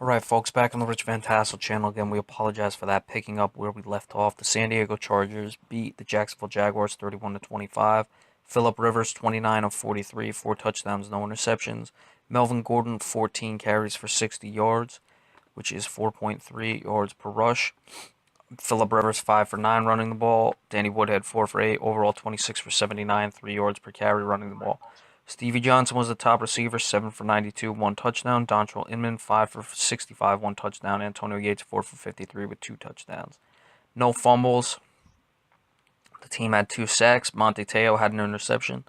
Alright folks, back on the Rich Van Tassel channel again. We apologize for that. Picking up where we left off, the San Diego Chargers beat the Jacksonville Jaguars 31-25. Phillip Rivers 29 of 43, 4 touchdowns, no interceptions. Melvin Gordon 14 carries for 60 yards, which is 4.3 yards per rush. Phillip Rivers 5 for 9 running the ball. Danny Woodhead 4 for 8, overall 26 for 79, 3 yards per carry running the ball. Stevie Johnson was the top receiver, 7 for 92, 1 touchdown. Dontrell Inman, 5 for 65, 1 touchdown. Antonio Yates, 4 for 53 with 2 touchdowns. No fumbles. The team had 2 sacks. Monte Teo had an interception.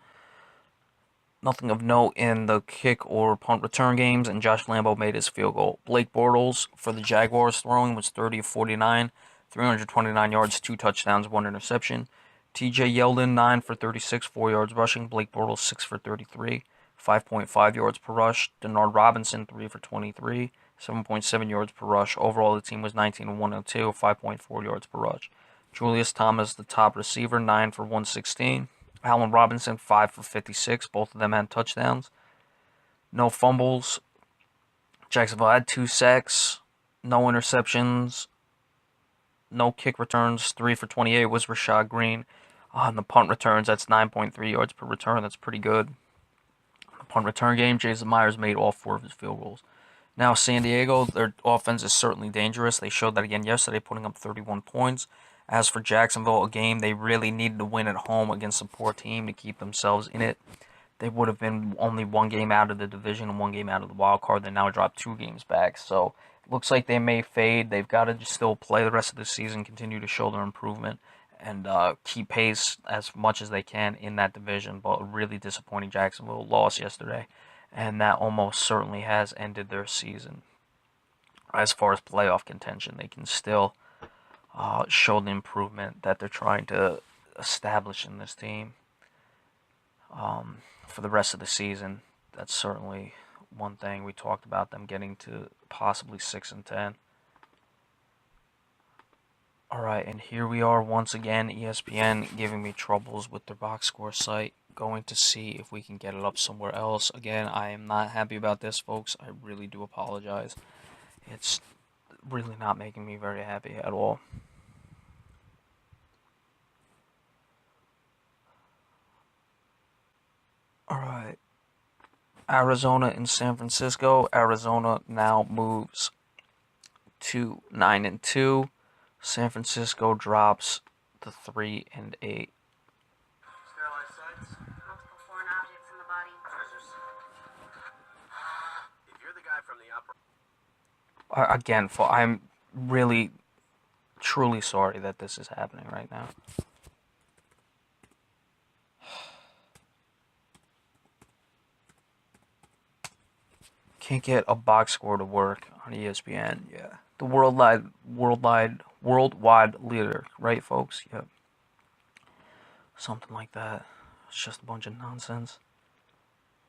Nothing of note in the kick or punt return games, and Josh Lambo made his field goal. Blake Bortles for the Jaguars throwing was 30 of 49, 329 yards, 2 touchdowns, 1 interception. TJ Yeldon, 9 for 36, 4 yards rushing. Blake Bortles, 6 for 33, 5.5 yards per rush. Denard Robinson, 3 for 23, 7.7 yards per rush. Overall, the team was 19 of 102, 5.4 yards per rush. Julius Thomas, the top receiver, 9 for 116. Allen Robinson, 5 for 56. Both of them had touchdowns. No fumbles. Jacksonville had 2 sacks. No interceptions. No kick returns. 3 for 28 was Rashad Green. On the punt returns, that's 9.3 yards per return. That's pretty good. The punt return game, Jason Myers made all 4 of his field goals. Now, San Diego, their offense is certainly dangerous. They showed that again yesterday, putting up 31 points. As for Jacksonville, a game they really needed to win at home against a poor team to keep themselves in it. They would have been only 1 game out of the division and 1 game out of the wild card. They now dropped 2 games back. So it looks like they may fade. They've got to just still play the rest of the season, continue to show their improvement, and keep pace as much as they can in that division. But a really disappointing Jacksonville loss yesterday, and that almost certainly has ended their season. As far as playoff contention, they can still show the improvement that they're trying to establish in this team for the rest of the season. That's certainly one thing. We talked about them getting to possibly 6-10. Alright, and here we are once again, ESPN giving me troubles with their box score site. Going to see if we can get it up somewhere else. Again, I am not happy about this, folks. I really do apologize. It's really not making me very happy at all. Alright. Arizona and San Francisco. Arizona now moves to 9-2. San Francisco drops to 3-8. Again, I'm really, truly sorry that this is happening right now. Can't get a box score to work on ESPN. Yeah, the worldwide leader, right, folks? Yep. Something like that. It's just a bunch of nonsense,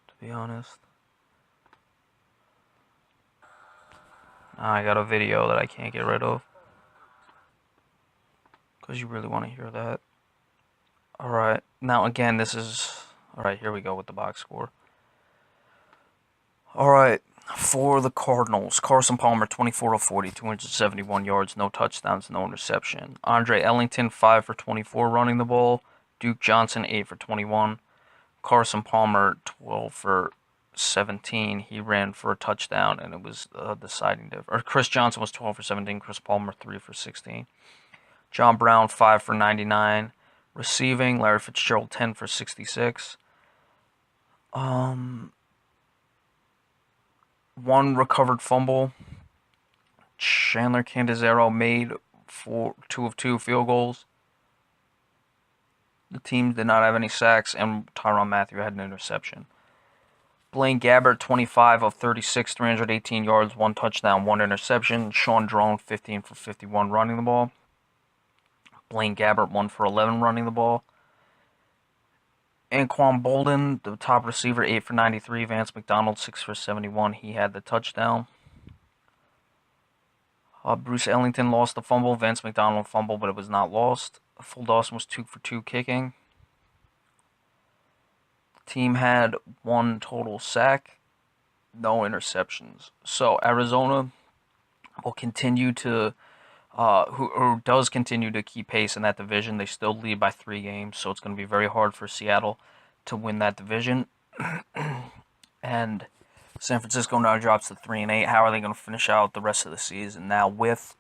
to be honest. Now I got a video that I can't get rid of, because you really want to hear that. Alright, now again, this is... Alright, here we go with the box score. Alright, for the Cardinals, Carson Palmer, 24 of 40, 271 yards, no touchdowns, no interception. Andre Ellington, 5 for 24 running the ball. Duke Johnson, 8 for 21. Carson Palmer, 12 for 17. He ran for a touchdown, and it was deciding difference. Or Chris Johnson was 12 for 17. Chris Palmer, 3 for 16. John Brown, 5 for 99. Receiving, Larry Fitzgerald, 10 for 66. One recovered fumble. Chandler Candizero made 2 of 2 field goals. The team did not have any sacks, and Tyrann Mathieu had an interception. Blaine Gabbert, 25 of 36, 318 yards, 1 touchdown, 1 interception. Sean Drone, 15 for 51 running the ball. Blaine Gabbert, 1 for 11 running the ball. Anquan Bolden, the top receiver, 8 for 93. Vance McDonald, 6 for 71. He had the touchdown. Bruce Ellington lost the fumble. Vance McDonald fumbled, but it was not lost. Full Dawson was 2 for 2 kicking. The team had 1 total sack. No interceptions. So, Arizona will continue to who does continue to keep pace in that division. They still lead by 3 games, so it's going to be very hard for Seattle to win that division. And San Francisco now drops to 3-8. How are they going to finish out the rest of the season? Now with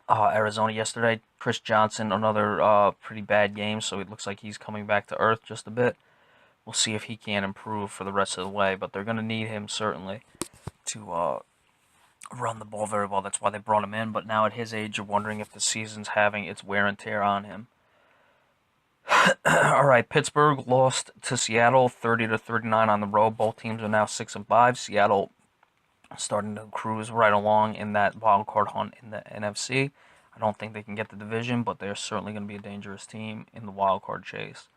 Arizona yesterday, Chris Johnson, another pretty bad game, so it looks like he's coming back to earth just a bit. We'll see if he can improve for the rest of the way, but they're going to need him certainly to run the ball very well. That's why they brought him in. But now at his age, you're wondering if the season's having its wear and tear on him. All right, Pittsburgh lost to Seattle 30-39 on the road. Both teams are now 6-5. Seattle starting to cruise right along in that wild card hunt in the NFC. I don't think they can get the division, but they're certainly going to be a dangerous team in the wild card chase.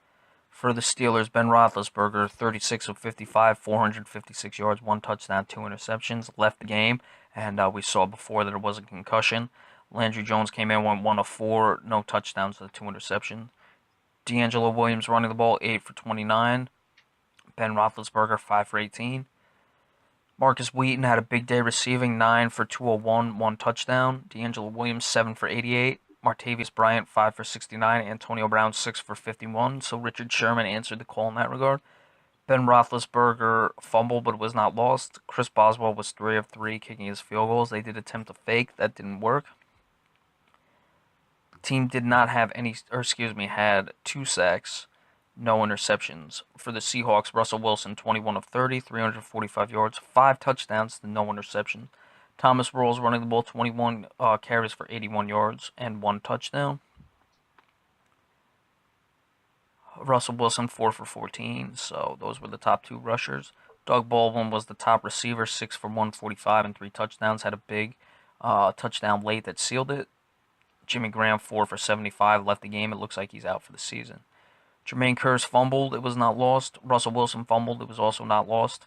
For the Steelers, Ben Roethlisberger, 36 of 55, 456 yards, 1 touchdown, 2 interceptions, left the game, and we saw before that it was a concussion. Landry Jones came in, went 1 of 4, no touchdowns, 2 interceptions. D'Angelo Williams running the ball, 8 for 29. Ben Roethlisberger, 5 for 18. Marcus Wheaton had a big day receiving, 9 for 201, 1 touchdown. D'Angelo Williams, 7 for 88. Martavius Bryant, 5 for 69. Antonio Brown, 6 for 51. So Richard Sherman answered the call in that regard. Ben Roethlisberger fumbled, but was not lost. Chris Boswell was 3 of 3, kicking his field goals. They did attempt a fake. That didn't work. The team did not have had 2 sacks, no interceptions. For the Seahawks, Russell Wilson, 21 of 30, 345 yards, 5 touchdowns to no interception. Thomas Rawls running the ball, 21 carries for 81 yards and 1 touchdown. Russell Wilson, 4 for 14, so those were the top 2 rushers. Doug Baldwin was the top receiver, 6 for 145 and 3 touchdowns. Had a big touchdown late that sealed it. Jimmy Graham, 4 for 75, left the game. It looks like he's out for the season. Jermaine Kearse fumbled. It was not lost. Russell Wilson fumbled. It was also not lost.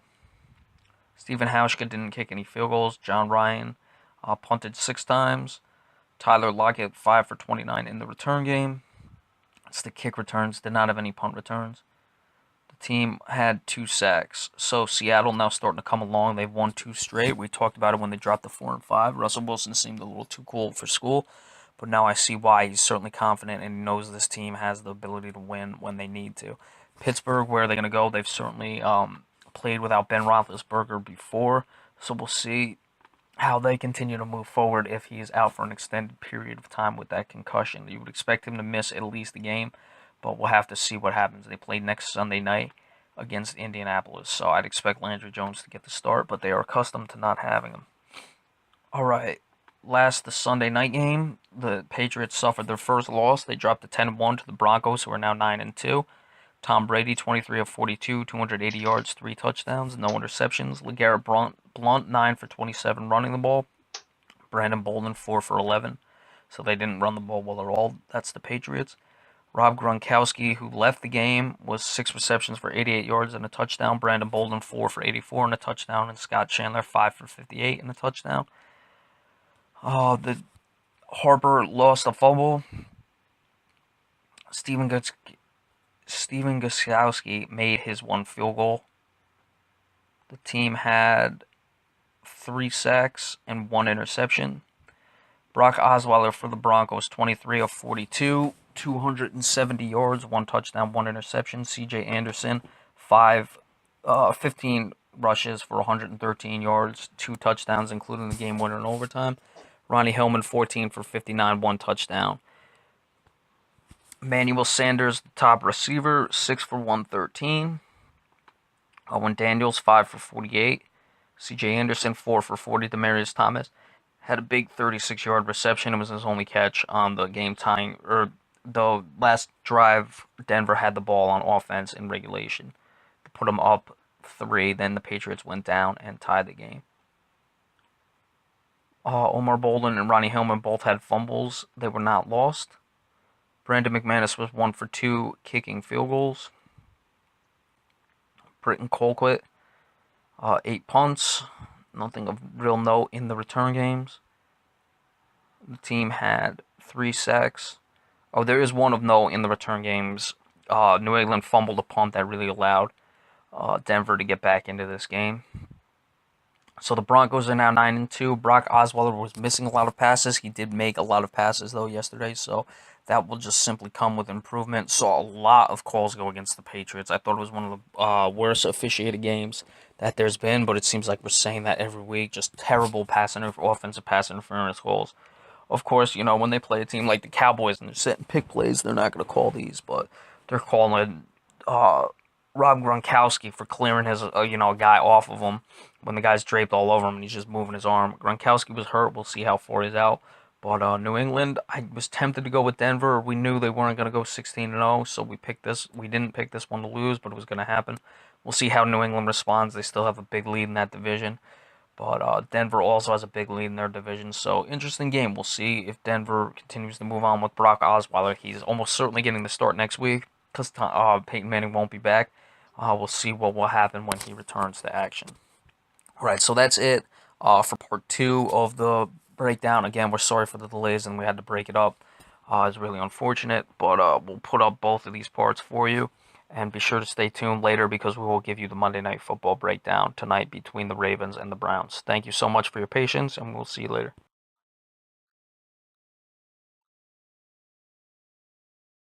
Stephen Hauschka didn't kick any field goals. John Ryan punted 6 times. Tyler Lockett, 5 for 29 in the return game. It's the kick returns. Did not have any punt returns. The team had 2 sacks. So Seattle now starting to come along. They've won 2 straight. We talked about it when they dropped to 4-5. Russell Wilson seemed a little too cool for school. But now I see why. He's certainly confident and knows this team has the ability to win when they need to. Pittsburgh, where are they going to go? They've certainly played without Ben Roethlisberger before. So we'll see how they continue to move forward if he is out for an extended period of time with that concussion. You would expect him to miss at least a game, but we'll have to see what happens. They play next Sunday night against Indianapolis, so I'd expect Landry Jones to get the start, but they are accustomed to not having him. All right. The Sunday night game, the Patriots suffered their first loss. They dropped to 10-1 to the Broncos, who are now 9-2. Tom Brady, 23 of 42, 280 yards, 3 touchdowns, no interceptions. LeGarrette Blount, 9 for 27 running the ball. Brandon Bolden, 4 for 11. So they didn't run the ball well at all. That's the Patriots. Rob Gronkowski, who left the game, was 6 receptions for 88 yards and a touchdown. Brandon Bolden, 4 for 84 and a touchdown. And Scott Chandler, 5 for 58 and a touchdown. The Harper lost a fumble. Steven Gostkowski made his 1 field goal. The team had 3 sacks and 1 interception. Brock Osweiler for the Broncos, 23 of 42, 270 yards, 1 touchdown, 1 interception. C.J. Anderson, 15 rushes for 113 yards, 2 touchdowns, including the game winner in overtime. Ronnie Hillman, 14 for 59, 1 touchdown. Emmanuel Sanders, the top receiver, 6 for 113. Owen Daniels, 5 for 48. C.J. Anderson, 4 for 40. Demaryius Thomas had a big 36-yard reception. It was his only catch on the game-tying, the last drive. Denver had the ball on offense in regulation to put them up 3. Then the Patriots went down and tied the game. Omar Bolden and Ronnie Hillman both had fumbles. They were not lost. Brandon McManus was 1 for 2, kicking field goals. Britton Colquitt, 8 punts. Nothing of real note in the return games. The team had 3 sacks. Oh, there is one of note in the return games. New England fumbled a punt that really allowed Denver to get back into this game. So the Broncos are now 9-2. Brock Osweiler was missing a lot of passes. He did make a lot of passes though yesterday, so that will just simply come with improvement. Saw a lot of calls go against the Patriots. I thought it was one of the worst officiated games that there's been, but it seems like we're saying that every week. Just terrible offensive pass interference calls. Of course, when they play a team like the Cowboys and they're setting pick plays, they're not going to call these, but they're calling uh, Rob Gronkowski for clearing his a guy off of him when the guy's draped all over him and he's just moving his arm. Gronkowski was hurt. We'll see how far he's out. But New England, I was tempted to go with Denver. We knew they weren't going to go 16-0, so we picked this. We didn't pick this one to lose, but it was going to happen. We'll see how New England responds. They still have a big lead in that division. But Denver also has a big lead in their division, so interesting game. We'll see if Denver continues to move on with Brock Osweiler. He's almost certainly getting the start next week because Peyton Manning won't be back. We'll see what will happen when he returns to action. All right, so that's it for part 2 of the breakdown. Again, we're sorry for the delays and we had to break it up. It's really unfortunate, but we'll put up both of these parts for you. And be sure to stay tuned later because we will give you the Monday Night Football breakdown tonight between the Ravens and the Browns. Thank you so much for your patience, and we'll see you later.